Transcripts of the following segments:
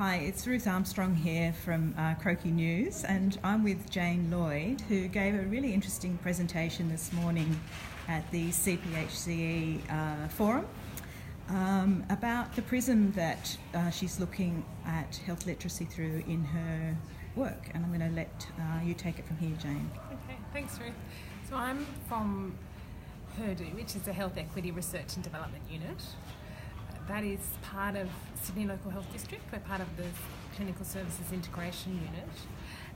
Hi, it's Ruth Armstrong here from Croaky News, and I'm with Jane Lloyd, who gave a really interesting presentation this morning at the CPCHE forum about the prism that she's looking at health literacy through in her work. And I'm going to let you take it from here, Jane. Okay, thanks, Ruth. So I'm from HERDU, which is a Health Equity Research and Development Unit. That is part of Sydney Local Health District. We're part of the Clinical Services Integration Unit,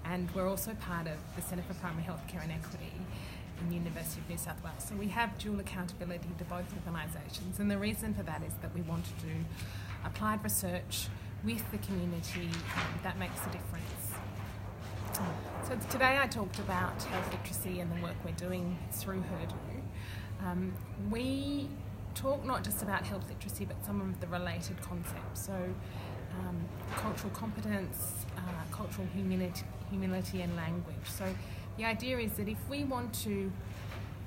and we're also part of the Centre for Primary Healthcare and Equity in the University of New South Wales. So we have dual accountability to both organisations, and the reason for that is that we want to do applied research with the community that makes a difference. So today I talked about health literacy and the work we're doing through HERDU. We talk not just about health literacy but some of the related concepts, so cultural competence, cultural humility and language. So the idea is that if we want to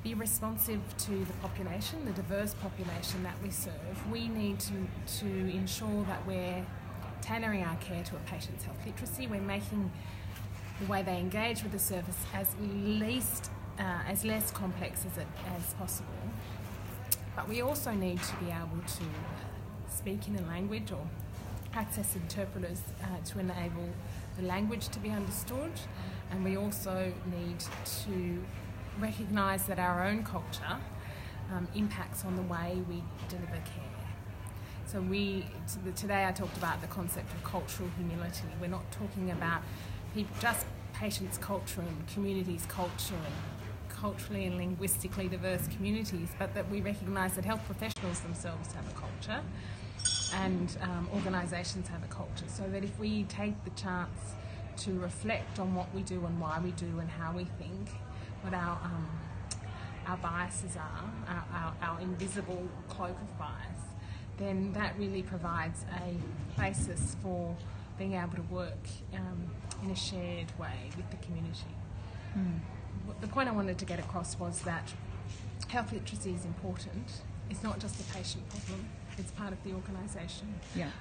be responsive to the population, the diverse population that we serve, we need to ensure that we're tailoring our care to a patient's health literacy. We're making the way they engage with the service as less complex as possible. But we also need to be able to speak in a language or access interpreters to enable the language to be understood. And we also need to recognise that our own culture impacts on the way we deliver care. So today I talked about the concept of cultural humility. We're not talking about just patients' culture and communities' culture and culturally and linguistically diverse communities, but that we recognise that health professionals themselves have a culture and organisations have a culture, so that if we take the chance to reflect on what we do and why we do and how we think, what our biases are, our invisible cloak of bias, then that really provides a basis for being able to work in a shared way with the community. The point I wanted to get across was that health literacy is important. It's not just a patient problem, it's part of the organisation. Yeah.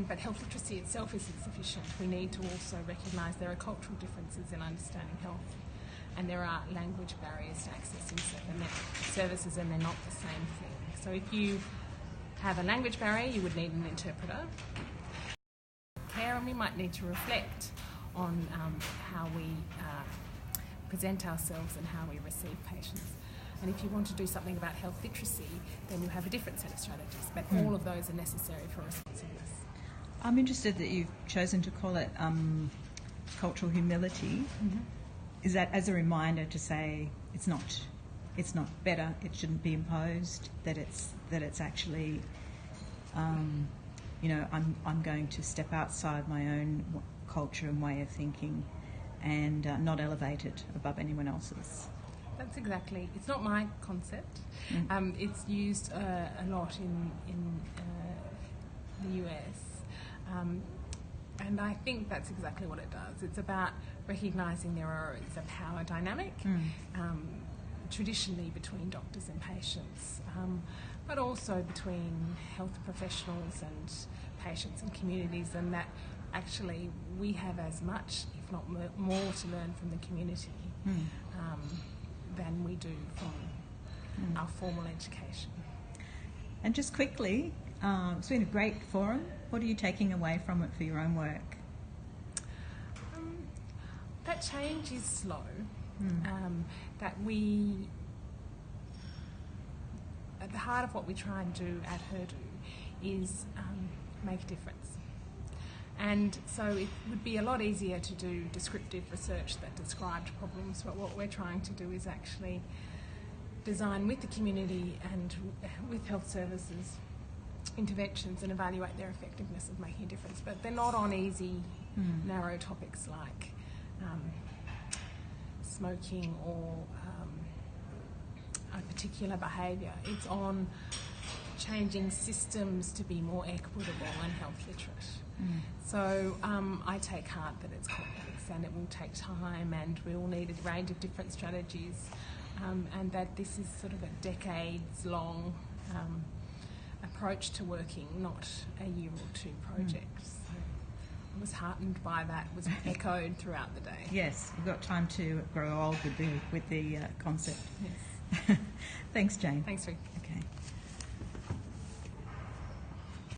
But health literacy itself isn't sufficient. We need to also recognise there are cultural differences in understanding health, and there are language barriers to accessing certain services, and they're not the same thing. So if you have a language barrier, you would need an interpreter. And we might need to reflect on how we present ourselves and how we receive patients. And if you want to do something about health literacy, then you have a different set of strategies, but all of those are necessary for responsiveness. I'm interested that you've chosen to call it cultural humility. Mm-hmm. Is that as a reminder to say it's not better, it shouldn't be imposed, that it's actually I'm going to step outside my own culture and way of thinking and not elevate it above anyone else's. That's exactly. It's not my concept. It's used a lot in the US. And I think that's exactly what it does. It's about recognising there is a power dynamic, traditionally between doctors and patients, but also between health professionals and patients and communities, and that actually we have as much, if not more, to learn from the community than we do from our formal education. And just quickly, it's been a great forum. What are you taking away from it for your own work? That change is slow. That we, at the heart of what we try and do at HERDU is make a difference. And so it would be a lot easier to do descriptive research that described problems, but what we're trying to do is actually design with the community and with health services interventions and evaluate their effectiveness of making a difference. But they're not on easy, narrow topics like smoking or a particular behaviour. It's on changing systems to be more equitable and health literate. So I take heart that it's complex and it will take time and we will need a range of different strategies, and that this is sort of a decades-long approach to working, not a year or two project. So heartened by that was echoed throughout the day. Yes, you've got time to grow old with the concept. Yes. Thanks, Jane. Thanks, Rick. Okay.